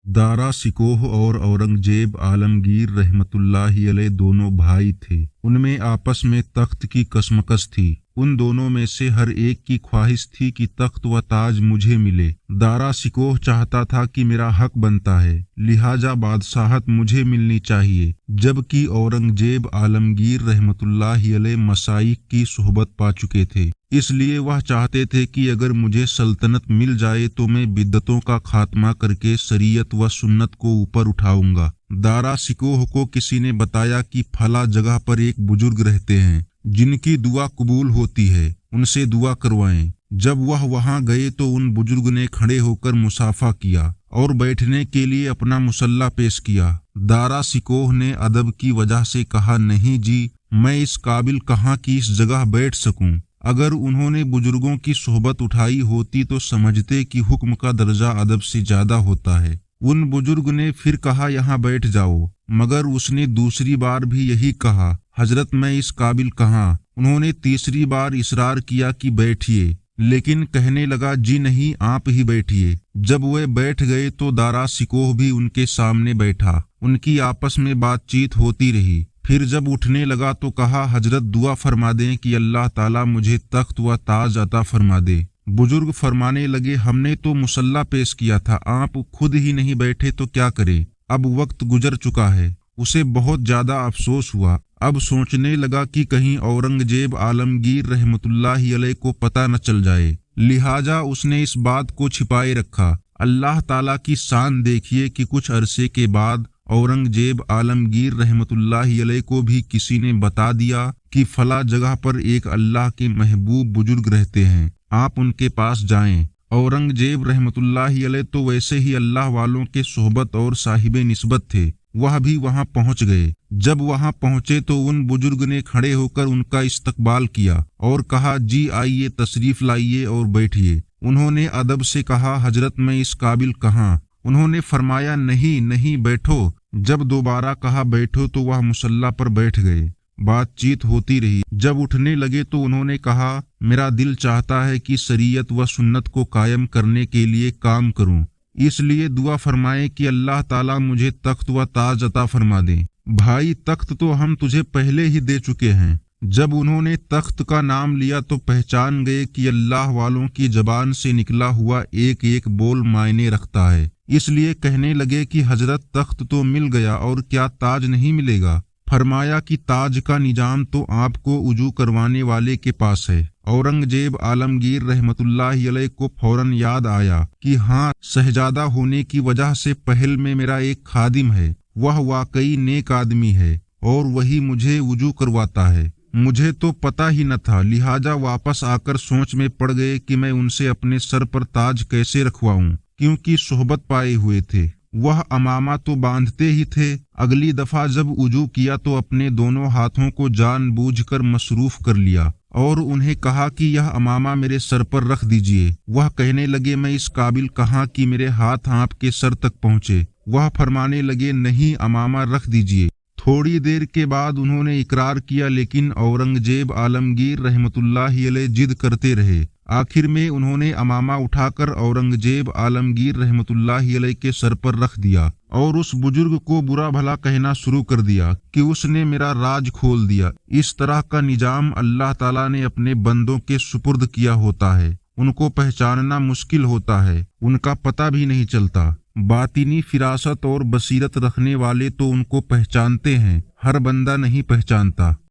दारा शिकोह और औरंगजेब आलमगीर रहमतुल्लाहि अलैह दोनों भाई थे। उनमें आपस में तख्त की कशमकश थी। उन दोनों में से हर एक की ख्वाहिश थी कि तख्त व ताज मुझे मिले। दारा शिकोह चाहता था कि मेरा हक बनता है, लिहाजा बादशाहत मुझे मिलनी चाहिए, जबकि औरंगजेब आलमगीर रहमतुल्लाहि अलैह मसाइख की सोहबत पा चुके थे। इसलिए वह चाहते थे कि अगर मुझे सल्तनत मिल जाए तो मैं बिद्दतों का खात्मा करके शरीयत व सुन्नत को ऊपर उठाऊंगा। दारा शिकोह को किसी ने बताया कि फला जगह पर एक बुजुर्ग रहते हैं जिनकी दुआ कबूल होती है, उनसे दुआ करवाएं। जब वह वहां गए तो उन बुजुर्ग ने खड़े होकर मुसाफा किया और बैठने के लिए अपना मुसल्ला पेश किया। दारा शिकोह ने अदब की वजह से कहा, नहीं जी, मैं इस काबिल कहाँ कि इस जगह बैठ सकूं। अगर उन्होंने बुजुर्गों की सोहबत उठाई होती तो समझते कि हुक्म का दर्जा अदब से ज्यादा होता है। उन बुजुर्ग ने फिर कहा, यहाँ बैठ जाओ, मगर उसने दूसरी बार भी यही कहा, हजरत मैं इस काबिल कहाँ। उन्होंने तीसरी बार इसरार किया कि बैठिए, लेकिन कहने लगा, जी नहीं, आप ही बैठिए। जब वे बैठ गए तो दारा शिकोह भी उनके सामने बैठा। उनकी आपस में बातचीत होती रही। फिर जब उठने लगा तो कहा, हजरत दुआ फरमा दें कि अल्लाह ताला मुझे तख्त व ताज अता फरमा दे। बुजुर्ग फरमाने लगे, हमने तो मुसल्ला पेश किया था, आप खुद ही नहीं बैठे तो क्या करें। अब वक्त गुजर चुका है। उसे बहुत ज्यादा अफसोस हुआ। अब सोचने लगा कि कहीं औरंगजेब आलमगीर रहमतुल्लाहि अलैह को पता न चल जाए, लिहाजा उसने इस बात को छिपाए रखा। अल्लाह ताला की शान देखिए कि कुछ अरसे के बाद औरंगजेब आलमगीर रहमतुल्लाहि अलैह को भी किसी ने बता दिया कि फला जगह पर एक अल्लाह के महबूब बुजुर्ग रहते हैं, आप उनके पास जाएं। औरंगजेब रहमतुल्लाहि अलैह तो वैसे ही अल्लाह वालों के सोहबत और साहिबे निस्बत थे, वह भी वहां पहुंच गए। जब वहां पहुंचे तो उन बुजुर्ग ने खड़े होकर उनका इस्तकबाल किया और कहा, जी आइए, तशरीफ लाइए और बैठिए। उन्होंने अदब से कहा, हजरत मैं इस काबिल कहाँ। उन्होंने फरमाया, नहीं नहीं, बैठो। जब दोबारा कहा बैठो तो वह मुसल्ला पर बैठ गए। बातचीत होती रही। जब उठने लगे तो उन्होंने कहा, मेरा दिल चाहता है कि शरीयत व सुन्नत को कायम करने के लिए काम करूं, इसलिए दुआ फरमाएं कि अल्लाह ताला मुझे तख्त व ताज अता फरमा दे। भाई, तख्त तो हम तुझे पहले ही दे चुके हैं। जब उन्होंने तख्त का नाम लिया तो पहचान गए कि अल्लाह वालों की जबान से निकला हुआ एक एक बोल मायने रखता है। इसलिए कहने लगे कि हजरत तख्त तो मिल गया और क्या ताज नहीं मिलेगा। फरमाया कि ताज का निजाम तो आपको उजू करवाने वाले के पास है। औरंगजेब आलमगीर रहमतुल्लाहि अलैह को फौरन याद आया कि हाँ, शहजादा होने की वजह से पहल में मेरा एक खादिम है, वह वाकई नेक आदमी है और वही मुझे उजू करवाता है। मुझे तो पता ही न था, लिहाजा वापस आकर सोच में पड़ गए कि मैं उनसे अपने सर पर ताज कैसे रखवाऊं, क्योंकि सोहबत पाए हुए थे। वह अमामा तो बांधते ही थे। अगली दफा जब उजू किया तो अपने दोनों हाथों को जानबूझकर मसरूफ कर लिया और उन्हें कहा कि यह अमामा मेरे सर पर रख दीजिए। वह कहने लगे, मैं इस काबिल कहाँ कि मेरे हाथ आपके सर तक पहुँचे। वह फरमाने लगे, नहीं, अमामा रख दीजिए। थोड़ी देर के बाद उन्होंने इकरार किया, लेकिन औरंगजेब आलमगीर रहमतुल्लाहि अलैह जिद करते रहे। आखिर में उन्होंने अमामा उठाकर औरंगजेब आलमगीर रहमतुल्लाहि अलैह के सर पर रख दिया और उस बुजुर्ग को बुरा भला कहना शुरू कर दिया कि उसने मेरा राज खोल दिया। इस तरह का निजाम अल्लाह ताला ने अपने बंदों के सुपुर्द किया होता है। उनको पहचानना मुश्किल होता है, उनका पता भी नहीं चलता। बातिनी फिरासत और बसीरत रखने वाले तो उनको पहचानते हैं, हर बंदा नहीं पहचानता।